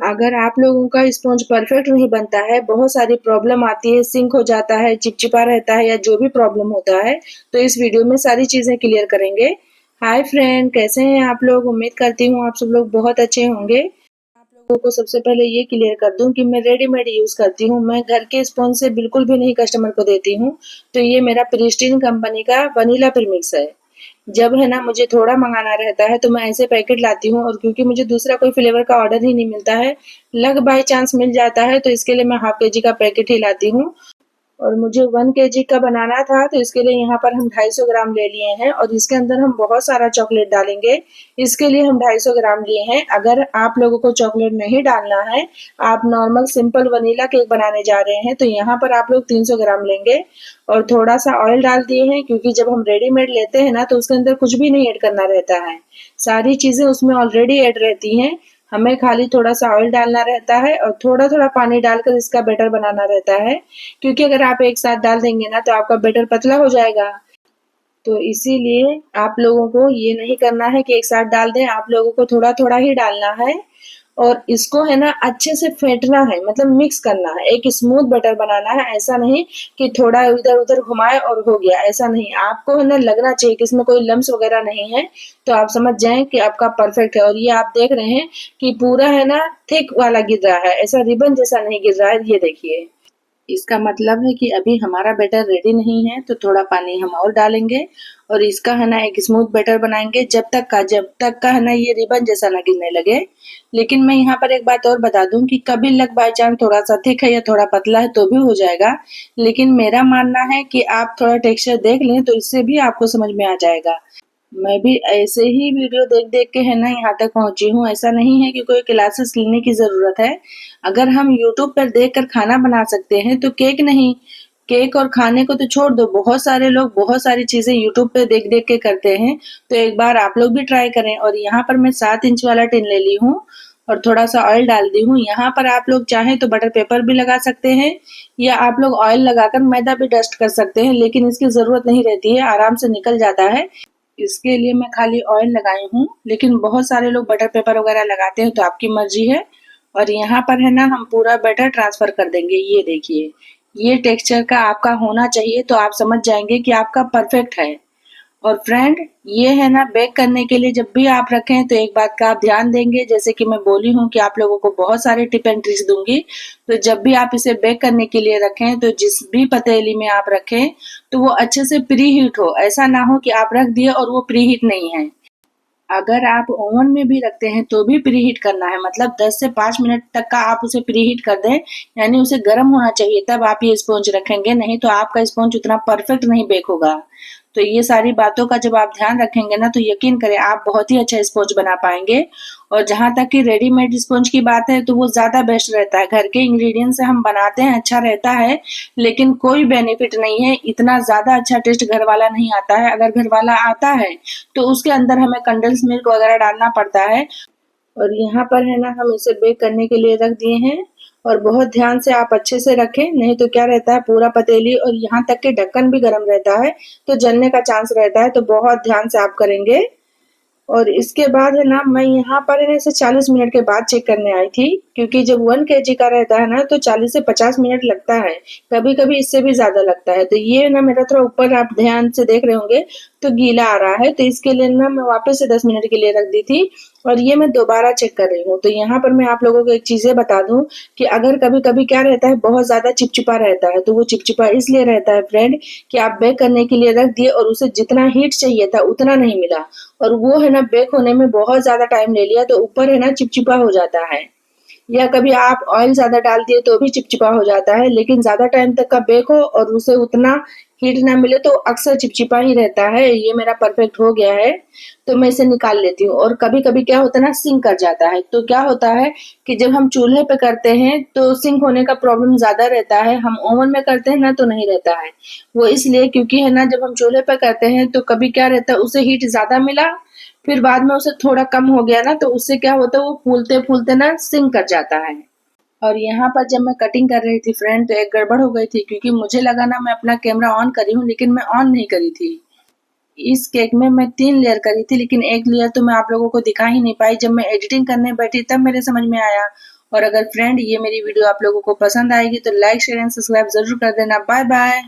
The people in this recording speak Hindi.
अगर आप लोगों का स्पॉन्ज परफेक्ट नहीं बनता है, बहुत सारी प्रॉब्लम आती है, सिंक हो जाता है, चिपचिपा रहता है या जो भी प्रॉब्लम होता है, तो इस वीडियो में सारी चीज़ें क्लियर करेंगे। हाय फ्रेंड, कैसे हैं आप लोग? उम्मीद करती हूँ आप सब लोग बहुत अच्छे होंगे। आप लोगों को सबसे पहले ये क्लियर कर दूं कि मैं रेडीमेड यूज़ करती हूँ। मैं घर के स्पॉन्ज से बिल्कुल भी नहीं कस्टमर को देती हूँ। तो ये मेरा प्रिस्टीन कंपनी का वनीला प्रीमिक्स है। जब है ना मुझे थोड़ा मंगाना रहता है तो मैं ऐसे पैकेट लाती हूँ, और क्योंकि मुझे दूसरा कोई फ्लेवर का ऑर्डर ही नहीं मिलता है, लक बाय चांस मिल जाता है, तो इसके लिए मैं हाफ केजी का पैकेट ही लाती हूँ। और मुझे 1 केजी का बनाना था, तो इसके लिए यहाँ पर हम 250 ग्राम ले लिए हैं, और इसके अंदर हम बहुत सारा चॉकलेट डालेंगे। इसके लिए हम 250 ग्राम लिए हैं। अगर आप लोगों को चॉकलेट नहीं डालना है, आप नॉर्मल सिंपल वनीला केक बनाने जा रहे हैं, तो यहाँ पर आप लोग 300 ग्राम लेंगे। और थोड़ा सा ऑयल डाल दिए हैं, क्योंकि जब हम रेडीमेड लेते हैं ना तो उसके अंदर कुछ भी नहीं ऐड करना रहता है, सारी चीज़ें उसमें ऑलरेडी ऐड रहती हैं। हमें खाली थोड़ा सा ऑयल डालना रहता है और थोड़ा थोड़ा पानी डालकर इसका बैटर बनाना रहता है, क्योंकि अगर आप एक साथ डाल देंगे ना तो आपका बैटर पतला हो जाएगा। तो इसीलिए आप लोगों को ये नहीं करना है कि एक साथ डाल दें, आप लोगों को थोड़ा थोड़ा ही डालना है। और इसको है ना अच्छे से फेंटना है, मतलब मिक्स करना है, एक स्मूथ बैटर बनाना है। ऐसा नहीं कि थोड़ा इधर उधर घुमाए और हो गया, ऐसा नहीं। आपको है ना लगना चाहिए कि इसमें कोई लम्स वगैरह नहीं है, तो आप समझ जाएं कि आपका परफेक्ट है। और ये आप देख रहे हैं कि पूरा है ना थिक वाला गिर रहा है, ऐसा रिबन जैसा नहीं गिर रहा है, ये देखिए। इसका मतलब है कि अभी हमारा बैटर रेडी नहीं है, तो थोड़ा पानी हम और डालेंगे और इसका है ना एक स्मूथ बैटर बनाएंगे, जब तक का है ना ये रिबन जैसा ना गिरने लगे। लेकिन मैं यहाँ पर एक बात और बता दूं कि कभी लक बाय चांस थोड़ा सा थिक है या थोड़ा पतला है तो भी हो जाएगा। लेकिन मेरा मानना है कि आप थोड़ा टेक्सचर देख लें तो इससे भी आपको समझ में आ जाएगा। मैं भी ऐसे ही वीडियो देख देख के है ना यहाँ तक पहुंची हूँ। ऐसा नहीं है कि कोई क्लासेस लेने की जरूरत है। अगर हम यूट्यूब पर देखकर खाना बना सकते हैं तो केक नहीं, केक और खाने को तो छोड़ दो, बहुत सारे लोग बहुत सारी चीजें यूट्यूब पे देख देख के करते हैं। तो एक बार आप लोग भी ट्राई करें। और यहाँ पर मैं 7 इंच वाला टिन ले ली हूँ और थोड़ा सा ऑयल डाल दी हूँ। यहाँ पर आप लोग चाहें तो बटर पेपर भी लगा सकते हैं, या आप लोग ऑयल लगाकर मैदा भी डस्ट कर सकते हैं, लेकिन इसकी जरूरत नहीं रहती है, आराम से निकल जाता है। इसके लिए मैं खाली ऑयल लगाई हूँ, लेकिन बहुत सारे लोग बटर पेपर वगैरह लगाते हैं, तो आपकी मर्जी है। और यहाँ पर है ना हम पूरा बैटर ट्रांसफर कर देंगे। ये देखिए, ये टेक्सचर का आपका होना चाहिए, तो आप समझ जाएंगे कि आपका परफेक्ट है। और फ्रेंड, ये है ना बेक करने के लिए जब भी आप रखें तो एक बात का आप ध्यान देंगे, जैसे कि मैं बोली हूँ कि आप लोगों को बहुत सारे टिप एंड ट्रिक्स दूंगी। तो जब भी आप इसे बेक करने के लिए रखें तो जिस भी पतीली में आप रखें तो वो अच्छे से प्री हीट हो। ऐसा ना हो कि आप रख दिए और वो प्री हीट नहीं है। अगर आप ओवन में भी रखते हैं तो भी प्रीहीट करना है, मतलब 10 से 5 मिनट तक का आप उसे प्रीहीट कर दें, यानी उसे गर्म होना चाहिए, तब आप ये स्पॉन्ज रखेंगे, नहीं तो आपका स्पॉन्ज उतना परफेक्ट नहीं बेक होगा। तो ये सारी बातों का जब आप ध्यान रखेंगे ना तो यकीन करें आप बहुत ही अच्छा स्पॉन्ज बना पाएंगे। और जहां तक कि रेडीमेड स्पॉन्ज की बात है तो वो ज्यादा बेस्ट रहता है। घर के इंग्रेडिएंट से हम बनाते हैं, अच्छा रहता है, लेकिन कोई बेनिफिट नहीं है, इतना ज्यादा अच्छा टेस्ट घर वाला नहीं आता है। अगर घर वाला आता है तो उसके अंदर हमें कंडेंस मिल्क वगैरह डालना पड़ता है। और यहाँ पर है ना हम इसे बेक करने के लिए रख दिए हैं। और बहुत ध्यान से आप अच्छे से रखें, नहीं तो क्या रहता है पूरा पतीली और यहाँ तक कि ढक्कन भी गर्म रहता है, तो जलने का चांस रहता है। तो बहुत ध्यान से आप करेंगे। और इसके बाद है ना मैं यहाँ पर है ना इसे 40 मिनट के बाद चेक करने आई थी, क्योंकि जब 1 केजी का रहता है ना तो 40 से 50 मिनट लगता है, कभी कभी इससे भी ज्यादा लगता है। तो ये ना मेरा थोड़ा ऊपर आप ध्यान से देख रहे होंगे तो गीला आ रहा है, तो इसके लिए ना मैं वापस से 10 मिनट के लिए रख दी थी। और ये मैं दोबारा चेक कर रही हूँ। तो यहाँ पर मैं आप लोगों को एक चीजें बता दूं कि अगर कभी कभी क्या रहता है, बहुत ज्यादा चिपचिपा रहता है, तो वो चिपचिपा इसलिए रहता है फ्रेंड कि आप बेक करने के लिए रख दिए और उसे जितना हीट चाहिए था उतना नहीं मिला, और वो है ना बेक होने में बहुत ज्यादा टाइम ले लिया, तो ऊपर है ना चिपचिपा हो जाता है। या कभी आप ऑयल ज्यादा डाल दिए तो भी चिपचिपा हो जाता है, लेकिन ज्यादा टाइम तक का बेक हो और उसे उतना हीट ना मिले तो अक्सर चिपचिपा ही रहता है। ये मेरा परफेक्ट हो गया है, तो मैं इसे निकाल लेती हूँ। और कभी कभी क्या होता है ना, सिंक कर जाता है। तो क्या होता है कि जब हम चूल्हे पे करते हैं तो सिंक होने का प्रॉब्लम ज्यादा रहता है, हम ओवन में करते हैं ना तो नहीं रहता है। वो इसलिए क्योंकि है ना जब हम चूल्हे पे करते हैं तो कभी क्या रहता है, उसे हीट ज्यादा मिला, फिर बाद में उसे थोड़ा कम हो गया ना, तो उससे क्या होता है वो फूलते फूलते ना सिंक कर जाता है। और यहाँ पर जब मैं कटिंग कर रही थी फ्रेंड तो एक गड़बड़ हो गई थी, क्योंकि मुझे लगा ना मैं अपना कैमरा ऑन करी हूँ, लेकिन मैं ऑन नहीं करी थी। इस केक में मैं 3 लेयर करी थी, लेकिन एक लेयर तो मैं आप लोगों को दिखा ही नहीं पाई। जब मैं एडिटिंग करने बैठी तब मेरे समझ में आया, और अगर फ्रेंड ये मेरी वीडियो आप लोगों को पसंद आएगी तो लाइक शेयर एंड सब्सक्राइब जरूर कर देना। Bye bye.